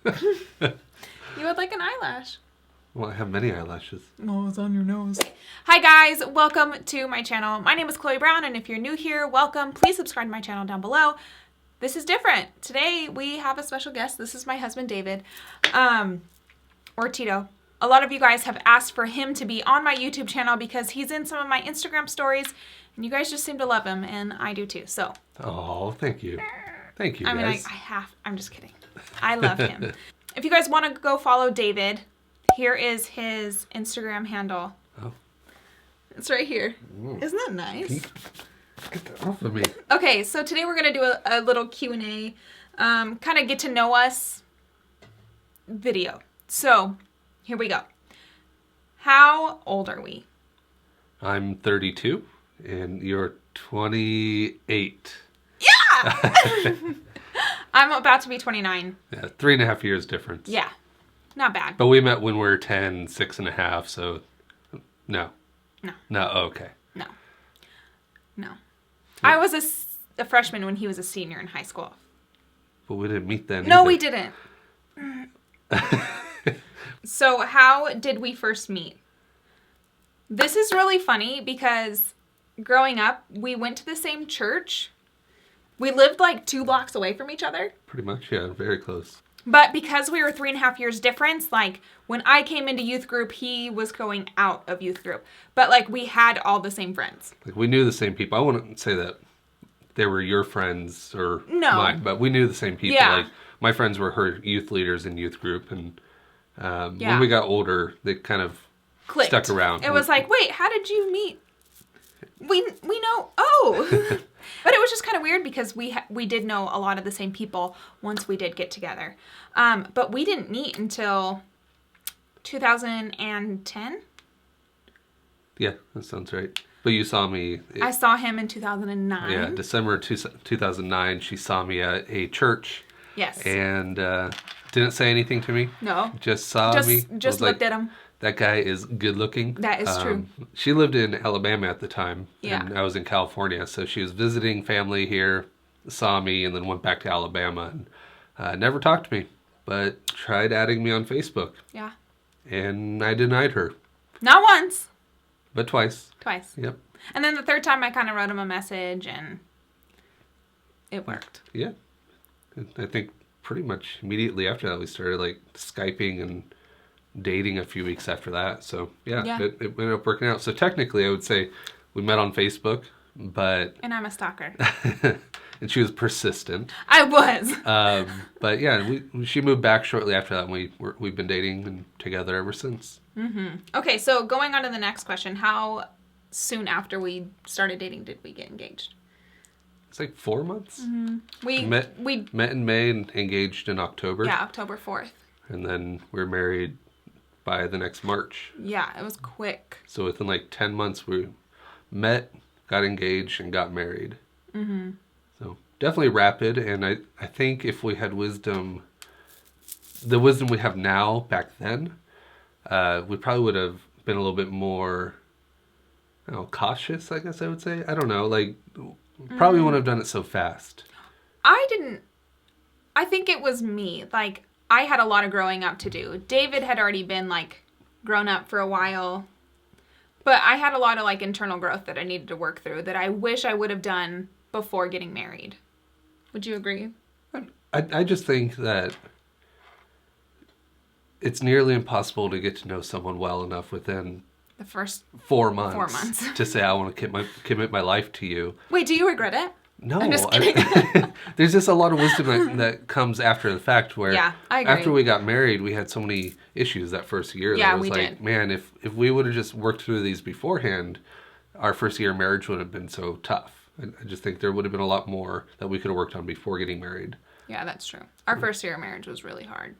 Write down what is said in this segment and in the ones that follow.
You would like an eyelash. Well, I have many eyelashes. Oh, it's on your nose. Hi guys, welcome to my channel. My name is Chloe Brown, and if you're new here, welcome. Please subscribe to my channel down below. This is different. Today we have a special guest. This is my husband, David, or Tito. A lot of you guys have asked for him to be on my YouTube channel because he's in some of my Instagram stories, and you guys just seem to love him, and I do too, so. Oh, thank you. Thank you, I mean, guys. I'm just kidding. I love him. If you guys want to go follow David, here is his Instagram handle. Oh. It's right here. Isn't that nice? Get that off of me. Okay, so today we're going to do a little Q&A, kind of get to know us video. So, here we go. How old are we? I'm 32, and you're 28. Yeah! I'm about to be 29. Yeah, 3.5 years difference. Yeah, not bad. But we met when we were 10, 6.5, so no. No. No, okay. No. No. I was a freshman when he was a senior in high school. But we didn't meet then No, either. we didn't. So how did we first meet? This is really funny because growing up, we went to the same church. We lived like 2 blocks away from each other. Pretty much, yeah, very close. But because we were 3.5 years difference, like when I came into youth group, he was going out of youth group. But like we had all the same friends. Like we knew the same people. I wouldn't say that they were your friends or mine, but we knew the same people. Yeah. Like my friends were her youth leaders in youth group, and Yeah. when we got older, they kind of Clicked. stuck around. It was like, wait, how did you meet? We know. Oh, but it was just kind of weird because we did know a lot of the same people once we did get together, but we didn't meet until 2010. Yeah, that sounds right. But you saw me. I saw him in 2009. Yeah, December 2009. She saw me at a church. Yes. And didn't say anything to me. No. Just saw me. Just looked at him. That guy is good looking. That is true. She lived in Alabama at the time. Yeah. And I was in California. So she was visiting family here, saw me, and then went back to Alabama. And never talked to me, but tried adding me on Facebook. Yeah. And I denied her. Not once. But twice. Twice. Yep. And then the third time I kind of wrote him a message and it worked. Yeah. I think pretty much immediately after that we started like Skyping and dating a few weeks after that. So yeah. It ended up working out. So technically I would say we met on Facebook, but... And I'm a stalker. And she was persistent. I was. But yeah, she moved back shortly after that, and we've been dating and together ever since. Mm-hmm. Okay, so going on to the next question, how soon after we started dating did we get engaged? It's like 4 months. Mm-hmm. We met in May and engaged in October. Yeah, October 4th. And then we were married by the next March. Yeah, it was quick. So within like 10 months we met, got engaged, and got married. Mm-hmm. So definitely rapid, and I think if we had wisdom, the wisdom we have now back then, we probably would have been a little bit more, cautious, I guess I would say. I don't know, like, probably wouldn't have done it so fast. I think it was me. Like, I had a lot of growing up to do. David had already been, like, grown up for a while. But I had a lot of, like, internal growth that I needed to work through that I wish I would have done before getting married. Would you agree? I just think that it's nearly impossible to get to know someone well enough within the first 4 months. 4 months. To say I want to commit my life to you. Wait, do you regret it? No. I'm just kidding. There's just a lot of wisdom that comes after the fact where I agree. after we got married, we had so many issues that first year. Yeah, that was we like, did. Man, if we would have just worked through these beforehand, our first year of marriage would have been so tough. I just think there would have been a lot more that we could have worked on before getting married. Yeah, that's true. Our first year of marriage was really hard.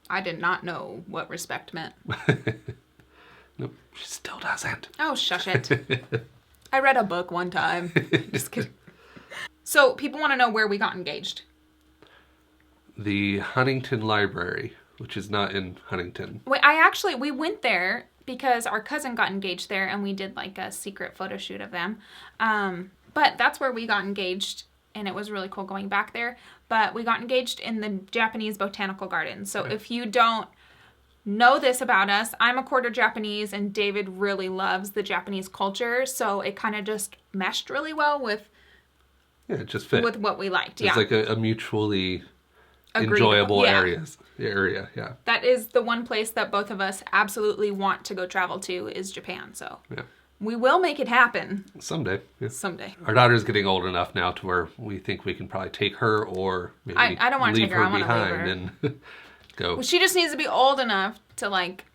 I did not know what respect meant. Nope, she still doesn't. Oh, shush it. I read a book one time. Just kidding. So, people want to know where we got engaged. The Huntington Library, which is not in Huntington. Wait, we went there because our cousin got engaged there and we did like a secret photo shoot of them. But that's where we got engaged and it was really cool going back there. But we got engaged in the Japanese botanical garden. So if you don't know this about us, I'm a quarter Japanese, and David really loves the Japanese culture. So it kind of just meshed really well with it just fit with what we liked. It's like a mutually enjoyable area. Yeah. That is the one place that both of us absolutely want to go travel to is Japan. So we will make it happen. Someday. Yeah. Someday. Our daughter's getting old enough now to where we think we can probably take her, or maybe I don't want to leave take her. I want to leave behind her. and go. Well, she just needs to be old enough to like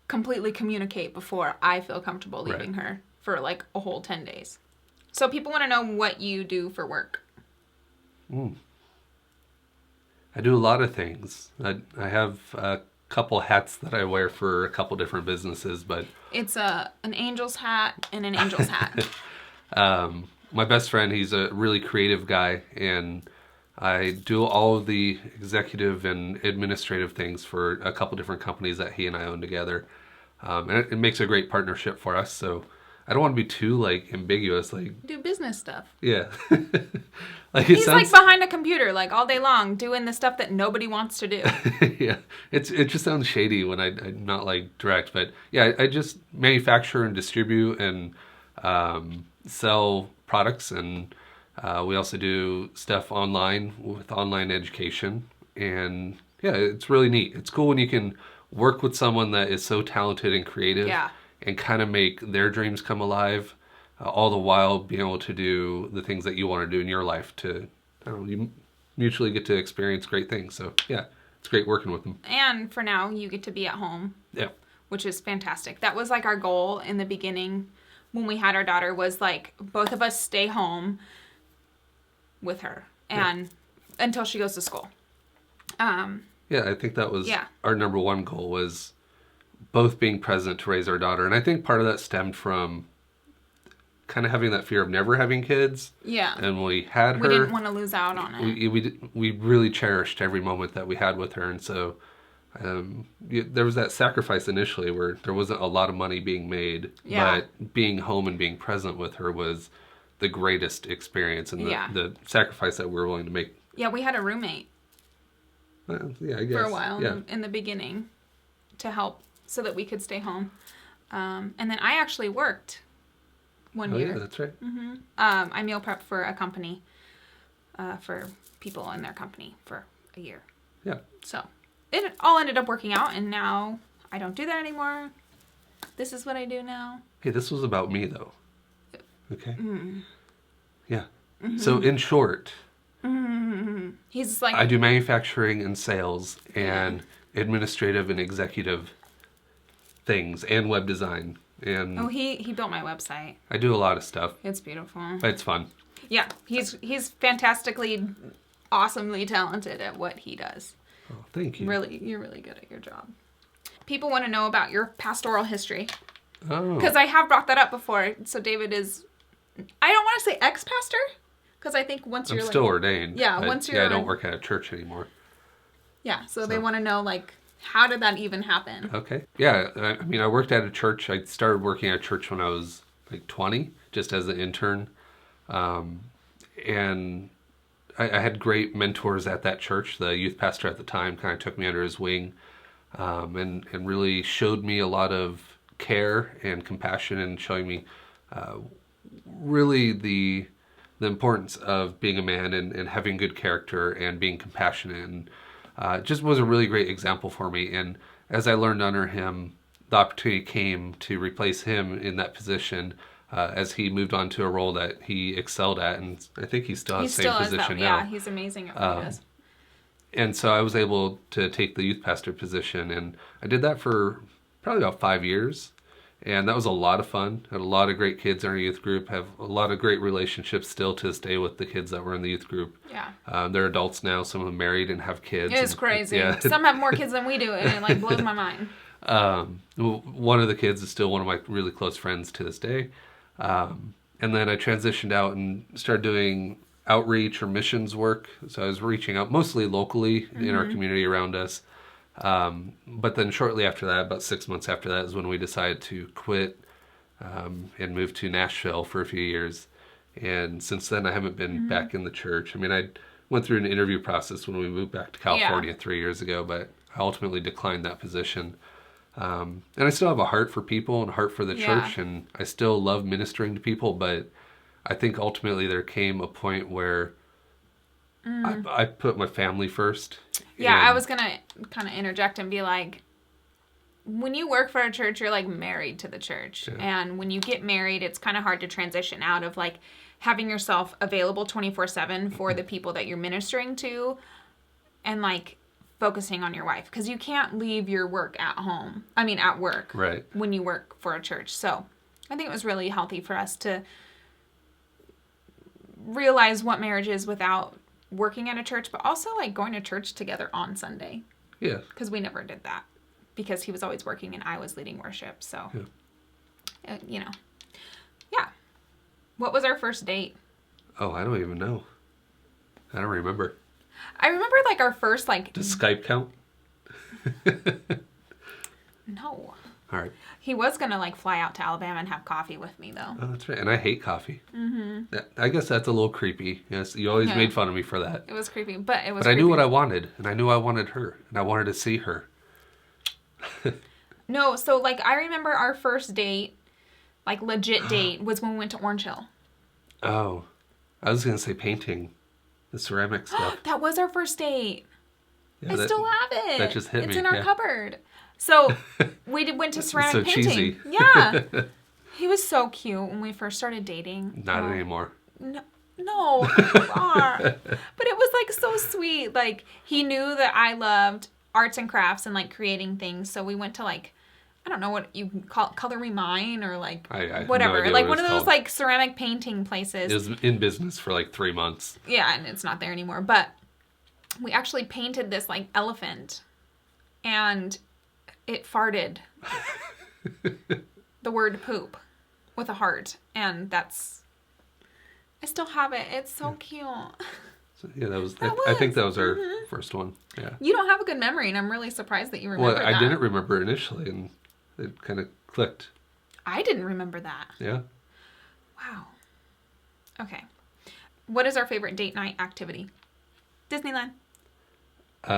completely communicate before I feel comfortable leaving her for like a whole 10 days. So people want to know what you do for work. I do a lot of things. I have a couple hats that I wear for a couple different businesses, but it's an angel's hat and an angel's hat. My best friend, he's a really creative guy, and I do all of the executive and administrative things for a couple different companies that he and I own together. And it makes a great partnership for us. So I don't want to be too like ambiguous. Like do business stuff. Yeah. He's like behind a computer like all day long doing the stuff that nobody wants to do. Yeah. It just sounds shady when I'm not like direct, but yeah, I just manufacture and distribute and sell products, and we also do stuff online with online education. And yeah, it's really neat. It's cool when you can work with someone that is so talented and creative and kind of make their dreams come alive, all the while being able to do the things that you want to do in your life to, I don't know, you mutually get to experience great things. So yeah, it's great working with them. And for now, you get to be at home. Yeah. Which is fantastic. That was like our goal in the beginning when we had our daughter, was like both of us stay home with her and until she goes to school. Yeah, I think that was our number one goal, was both being present to raise our daughter. And I think part of that stemmed from kind of having that fear of never having kids. Yeah. And when we had her, we didn't want to lose out on it. We really cherished every moment that we had with her. And so there was that sacrifice initially where there wasn't a lot of money being made. Yeah. But being home and being present with her was the greatest experience, and the sacrifice that we were willing to make. Yeah, we had a roommate. Yeah, I guess. For a while in the beginning to help so that we could stay home. And then I actually worked one year. Oh, yeah, that's right. Mm-hmm. I meal prepped for a company, for people in their company for a year. Yeah. So it all ended up working out, and now I don't do that anymore. This is what I do now. Hey, this was about me, though. Okay? Yeah. Mm-hmm. So in short... He's like, I do manufacturing and sales and administrative and executive things and web design. And he built my website. I do a lot of stuff. It's beautiful. It's fun. Yeah, he's fantastically, awesomely talented at what he does. Oh, thank you. Really, you're really good at your job. People want to know about your pastoral history. Oh. Because I have brought that up before. So David is, I don't want to say ex-pastor. Because I think once you're still ordained. Yeah, once you're... I don't work at a church anymore. Yeah, so they want to know, like, how did that even happen? Okay. Yeah, I mean, I worked at a church. I started working at a church when I was, like, 20, just as an intern. And I had great mentors at that church. The youth pastor at the time kind of took me under his wing and really showed me a lot of care and compassion, and showing me really the importance of being a man and having good character and being compassionate, and just was a really great example for me. And as I learned under him, the opportunity came to replace him in that position as he moved on to a role that he excelled at, and I think he still has the same position now. Yeah, he's amazing at what he does. And so I was able to take the youth pastor position, and I did that for probably about 5 years. And that was a lot of fun. Had a lot of great kids in our youth group. Have a lot of great relationships still to this day with the kids that were in the youth group. Yeah. They're adults now. Some of them married and have kids. It's crazy. Yeah. Some have more kids than we do, and it like blows my mind. One of the kids is still one of my really close friends to this day. And then I transitioned out and started doing outreach or missions work. So I was reaching out mostly locally in our community around us. But then shortly after that, about 6 months after that, is when we decided to quit and move to Nashville for a few years. And since then, I haven't been back in the church. I mean, I went through an interview process when we moved back to California 3 years ago, but I ultimately declined that position. And I still have a heart for people and a heart for the church, and I still love ministering to people, but I think ultimately there came a point where I put my family first. Yeah, I was going to kind of interject and be like, when you work for a church, you're like married to the church. Yeah. And when you get married, it's kind of hard to transition out of like having yourself available 24/7 for the people that you're ministering to and like focusing on your wife. Because you can't leave your work at work. Right. When you work for a church. So I think it was really healthy for us to realize what marriage is without working at a church, but also like going to church together on Sunday. Yeah. Because we never did that. Because he was always working and I was leading worship. So, Yeah. What was our first date? Oh, I don't even know. I don't remember. I remember like our first like... Does Skype count? No. All right. He was going to like fly out to Alabama and have coffee with me though. Oh, that's right. And I hate coffee. Mm-hmm. I guess that's a little creepy. Yes, you always made fun of me for that. It was creepy, but it was But I knew what I wanted, and I knew I wanted her, and I wanted to see her. No, so like I remember our first date, like legit date, was when we went to Orange Hill. Oh, I was gonna say painting, the ceramic stuff. That was our first date. Yeah, I still have it. That just hit me. It's in our cupboard. So we went to ceramic painting. Cheesy. Yeah, he was so cute when we first started dating. Not anymore. No, you are. But it was like so sweet. Like he knew that I loved arts and crafts and like creating things. So we went to like, I don't know what you call it, Color Me Mine or like whatever. No like what one of those called. like ceramic painting places. It was in business for like 3 months. Yeah, and it's not there anymore. But we actually painted this like elephant and it farted the word poop with a heart. And I still have it. It's so cute. So, yeah, I think that was our first one. Yeah. You don't have a good memory, and I'm really surprised that you remember that. Well, I didn't remember initially, and it kind of clicked. I didn't remember that. Yeah. Wow. Okay. What is our favorite date night activity? Disneyland. I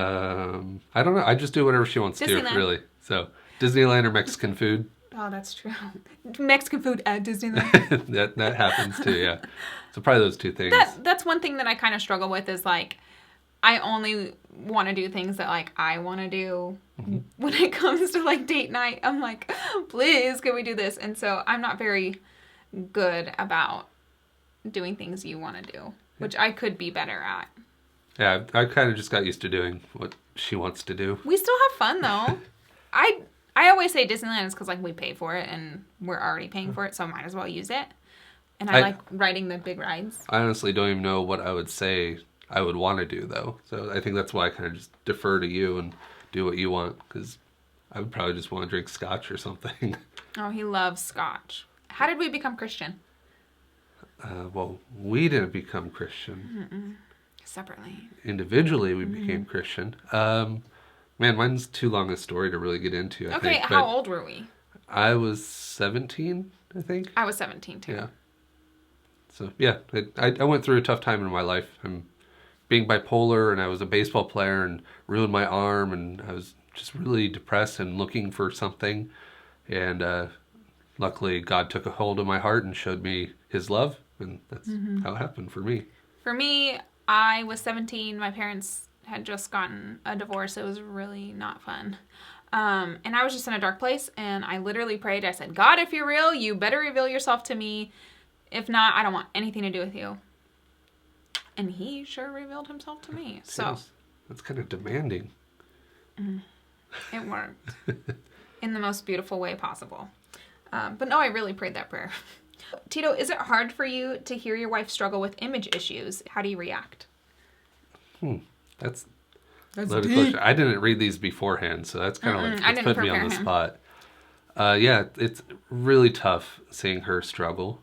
don't know. I just do whatever she wants to do, really. So, Disneyland or Mexican food. Oh, that's true. Mexican food at Disneyland. that happens too, yeah. So probably those two things. That's one thing that I kind of struggle with is like, I only want to do things that like I want to do. Mm-hmm. When it comes to like date night, I'm like, please, can we do this? And so I'm not very good about doing things you want to do, which I could be better at. Yeah, I kind of just got used to doing what she wants to do. We still have fun though. I always say Disneyland is because like we pay for it and we're already paying for it, so I might as well use it. And I like riding the big rides. I honestly don't even know what I would say I would want to do though. So I think that's why I kind of just defer to you and do what you want, because I would probably just want to drink scotch or something. Oh, he loves scotch. How did we become Christian? Well, we didn't become Christian. Mm-mm. Separately. Individually, we became Christian. Man, mine's too long a story to really get into, I think. Okay, how old were we? I was 17, I think. I was 17, too. Yeah. So, yeah, I went through a tough time in my life. I'm being bipolar, and I was a baseball player and ruined my arm, and I was just really depressed and looking for something. And luckily, God took a hold of my heart and showed me his love, and that's how it happened for me. For me, I was 17. My parents had just gotten a divorce. It was really not fun. And I was just in a dark place, and I literally prayed. I said, God, if you're real, you better reveal yourself to me. If not, I don't want anything to do with you. And he sure revealed himself to me. So that's kind of demanding. It worked in the most beautiful way possible. But no, I really prayed that prayer. Tito, is it hard for you to hear your wife struggle with image issues? How do you react? That's a loaded question. I didn't read these beforehand, so that's kind of like, it's put me on the spot. Yeah, it's really tough seeing her struggle.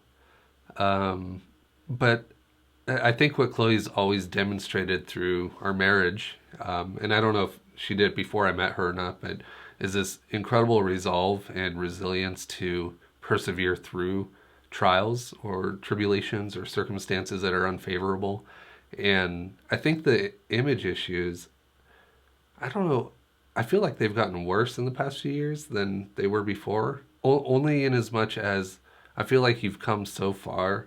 But I think what Chloe's always demonstrated through our marriage, and I don't know if she did before I met her or not, but is this incredible resolve and resilience to persevere through trials or tribulations or circumstances that are unfavorable. And I think the image issues, I don't know, I feel like they've gotten worse in the past few years than they were before. Only in as much as I feel like you've come so far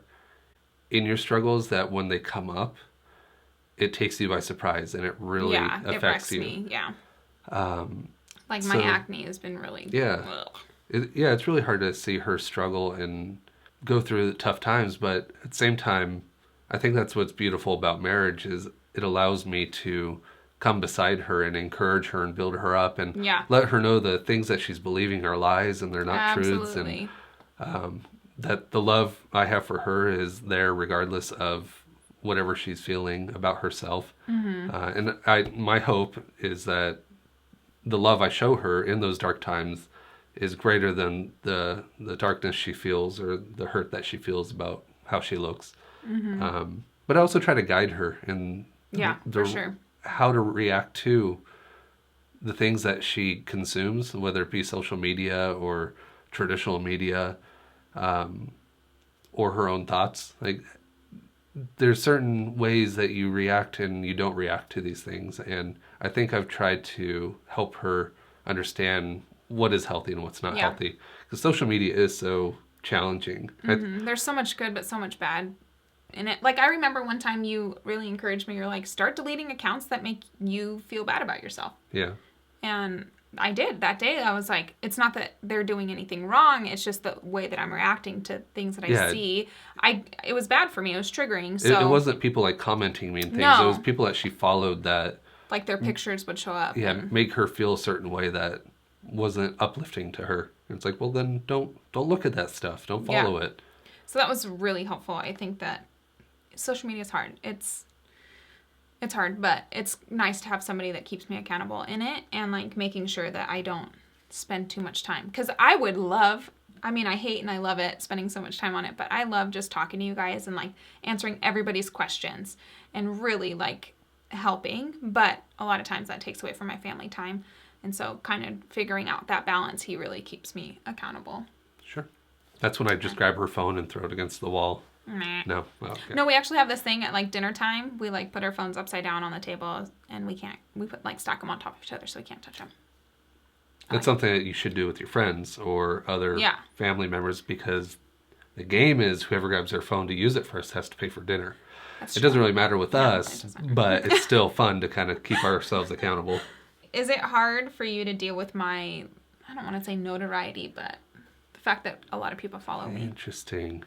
in your struggles that when they come up, it takes you by surprise and it really affects it wrecks you. Me, yeah. Like So, my acne has been really... Yeah. It's really hard to see her struggle and go through tough times, but at the same time, I think that's what's beautiful about marriage is it allows me to come beside her and encourage her and build her up and let her know the things that she's believing are lies and they're not truths, and that the love I have for her is there regardless of whatever she's feeling about herself. And my hope is that the love I show her in those dark times is greater than the darkness she feels or the hurt that she feels about how she looks. But I also try to guide her in for sure. how to react to the things that she consumes, whether it be social media or traditional media, or her own thoughts. Like, there's certain ways that you react and you don't react to these things. And I think I've tried to help her understand what is healthy and what's not healthy. Because social media is so challenging. There's so much good, but so much bad in it. Like, I remember one time you really encouraged me. You're like, start deleting accounts that make you feel bad about yourself. Yeah. And I did. That day, I was like, it's not that they're doing anything wrong. It's just the way that I'm reacting to things that I see. It was bad for me. It was triggering. So it wasn't people like commenting mean things. No. It was people that she followed that... Like their pictures would show up. Yeah, make her feel a certain way that wasn't uplifting to her. And it's like, well, then don't look at that stuff. Don't follow it. So that was really helpful. I think that social media is hard. It's hard, but it's nice to have somebody that keeps me accountable in it and like making sure that I don't spend too much time. Because I would love, I mean, I hate and I love it spending so much time on it, but I love just talking to you guys and like answering everybody's questions and really like helping. But a lot of times that takes away from my family time. And so kind of figuring out that balance, he really keeps me accountable. Sure. That's when I just grab her phone and throw it against the wall. Nah. No? Oh, okay. No, we actually have this thing at like dinner time. We like put our phones upside down on the table and we put like stack them on top of each other so we can't touch them. That's something that you should do with your friends or other family members, because the game is whoever grabs their phone to use it first has to pay for dinner. It doesn't really matter with us, but it's still fun to kind of keep ourselves accountable. Is it hard for you to deal with my, I don't want to say notoriety, but the fact that a lot of people follow me? Interesting.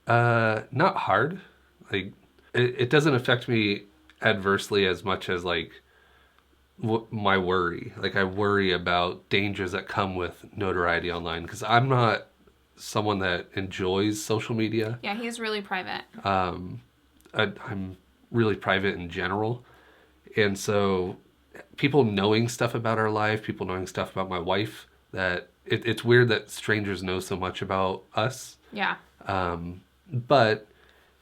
Not hard. Like, it doesn't affect me adversely as much as like my worry. Like, I worry about dangers that come with notoriety online, because I'm not someone that enjoys social media. Yeah, he's really private. I'm really private in general, and so people knowing stuff about our life, people knowing stuff about my wife, that it's weird that strangers know so much about us. Yeah. But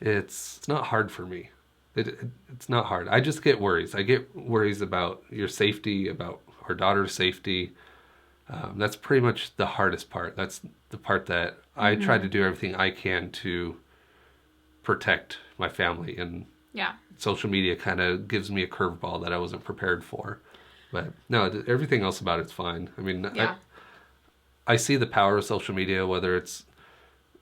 it's not hard for me. It's not hard. I just get worries. I get worries about your safety, about our daughter's safety. That's pretty much the hardest part. That's the part that I try to do everything I can to protect my family. And social media kind of gives me a curveball that I wasn't prepared for. But no, everything else about it's fine. I mean, I see the power of social media, whether it's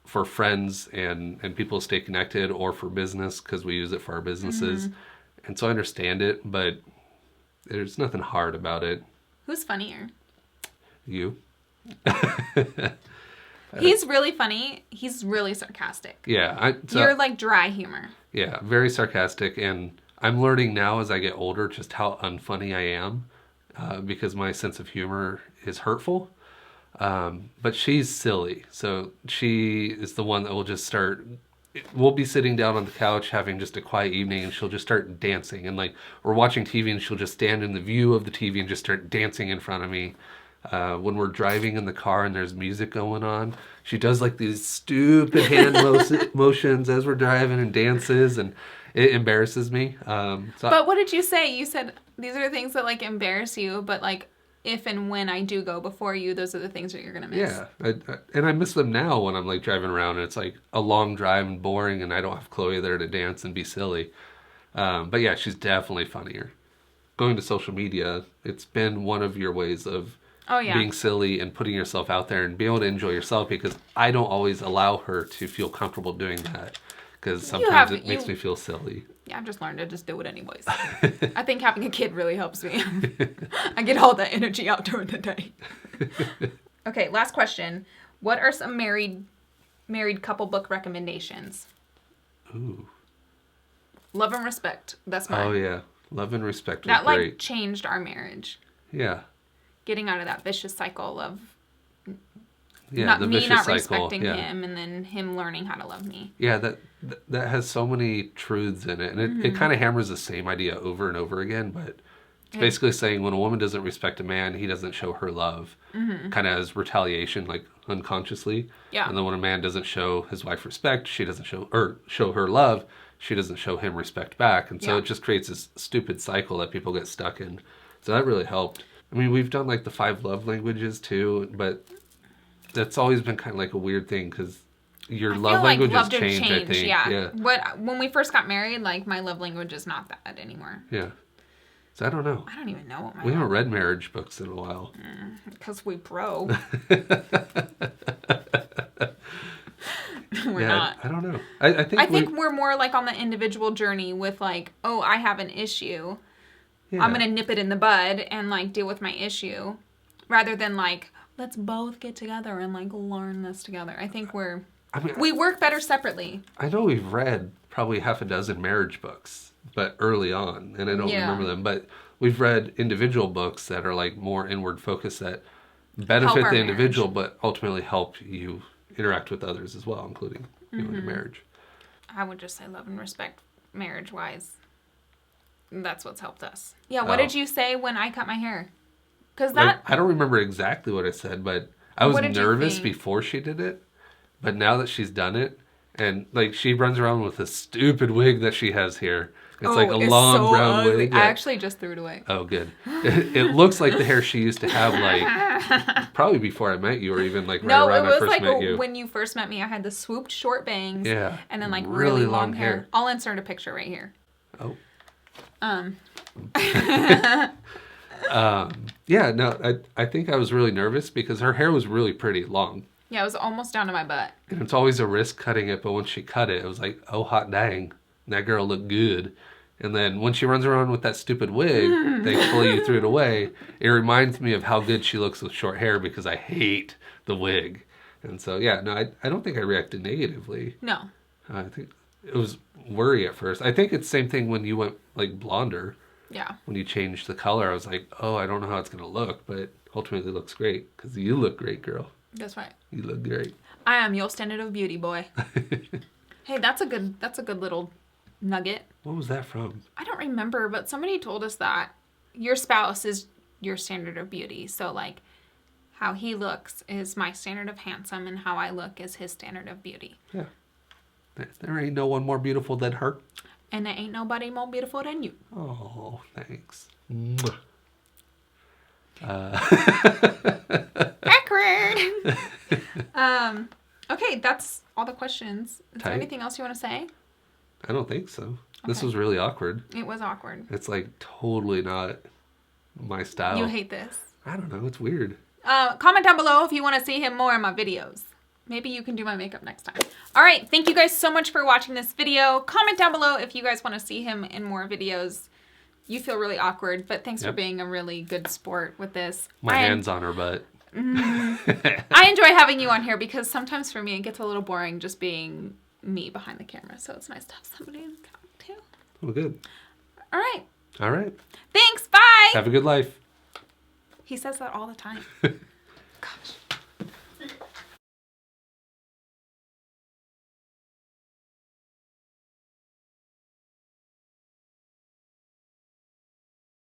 for friends and people to stay connected, or for business, because we use it for our businesses. And so I understand it, but there's nothing hard about it. Who's funnier? You. He's really funny. He's really sarcastic. Yeah. You're like dry humor. Yeah, very sarcastic. And I'm learning now as I get older just how unfunny I am, because my sense of humor is hurtful. But she's silly. So she is the one that will just start, we'll be sitting down on the couch having just a quiet evening, and she'll just start dancing. And like, we're watching TV and she'll just stand in the view of the TV and just start dancing in front of me. When we're driving in the car and there's music going on, she does like these stupid hand motions as we're driving and dances, and it embarrasses me. But what did you say? You said these are things that like embarrass you, but like if and when I do go before you, those are the things that you're going to miss. Yeah. And I miss them now when I'm like driving around and it's like a long drive and boring and I don't have Chloe there to dance and be silly. But yeah, she's definitely funnier. Going to social media, it's been one of your ways of being silly and putting yourself out there and being able to enjoy yourself, because I don't always allow her to feel comfortable doing that, because sometimes it makes me feel silly. Yeah, I've just learned to just do it anyways. I think having a kid really helps me. I get all that energy out during the day. Okay, last question. What are some married couple book recommendations? Ooh. Love and Respect. That's mine. Oh, yeah. Love and Respect was that great. Changed our marriage. Yeah. Getting out of that vicious cycle of me not respecting him, and then him learning how to love me. Yeah, that has so many truths in it, and it kind of hammers the same idea over and over again, but it's basically saying when a woman doesn't respect a man, he doesn't show her love, kind of as retaliation, like unconsciously. Yeah. And then when a man doesn't show his wife respect, she doesn't show her love, she doesn't show him respect back, and so it just creates this stupid cycle that people get stuck in. So that really helped. I mean, we've done like the 5 love languages too, but that's always been kind of like a weird thing, because your love languages change, I think. Yeah. When we first got married, like, my love language is not that anymore. Yeah. So I don't know. I don't even know what we haven't read marriage books in a while. Because we pro. We're yeah, not. I don't know. I think we're more like on the individual journey with like, oh, I have an issue. Yeah. I'm going to nip it in the bud and like deal with my issue, rather than like, let's both get together and like learn this together. I think we work better separately. I know we've read probably half a dozen marriage books, but early on, and I don't remember them, but we've read individual books that are like more inward focused, that benefit the individual, but ultimately help you interact with others as well, including in your marriage. I would just say Love and Respect marriage wise. That's what's helped us. Yeah, what did you say when I cut my hair? Because I don't remember exactly what I said, but I was nervous before she did it. But now that she's done it, and like she runs around with this stupid wig that she has here. It's like a long brown wig. I actually just threw it away. Oh, good. It looks like the hair she used to have, like, probably before I met you, or even like right around I first met you. No, it was like when you first met me. I had the swooped short bangs. Yeah. And then like really long hair. I'll insert a picture right here. Oh. Yeah, no, I think I was really nervous because her hair was really pretty long. Yeah, it was almost down to my butt. And it's always a risk cutting it, but once she cut it, it was like, oh, hot dang, that girl looked good. And then when she runs around with that stupid wig, thankfully you threw it away, it reminds me of how good she looks with short hair, because I hate the wig. And so, yeah, no, I don't think I reacted negatively. No. I think it was worry at first. I think it's the same thing when you went like blonder. Yeah. When you changed the color, I was like, oh, I don't know how it's going to look, but ultimately it looks great, because you look great, girl. That's right. You look great. I am your standard of beauty, boy. Hey, that's a good little nugget. What was that from? I don't remember, but somebody told us that your spouse is your standard of beauty. So like how he looks is my standard of handsome, and how I look is his standard of beauty. Yeah. There ain't no one more beautiful than her. And there ain't nobody more beautiful than you. Oh, thanks. Awkward. Okay, that's all the questions. Is there anything else you want to say? I don't think so. Okay. This was really awkward. It was awkward. It's like totally not my style. You hate this. I don't know. It's weird. Comment down below if you want to see him more in my videos. Maybe you can do my makeup next time. All right. Thank you guys so much for watching this video. Comment down below if you guys want to see him in more videos. You feel really awkward, but thanks for being a really good sport with this. My hand's on her butt. I enjoy having you on here because sometimes for me it gets a little boring just being me behind the camera. So it's nice to have somebody to talk to. Well, good. All right. All right. Thanks. Bye. Have a good life. He says that all the time.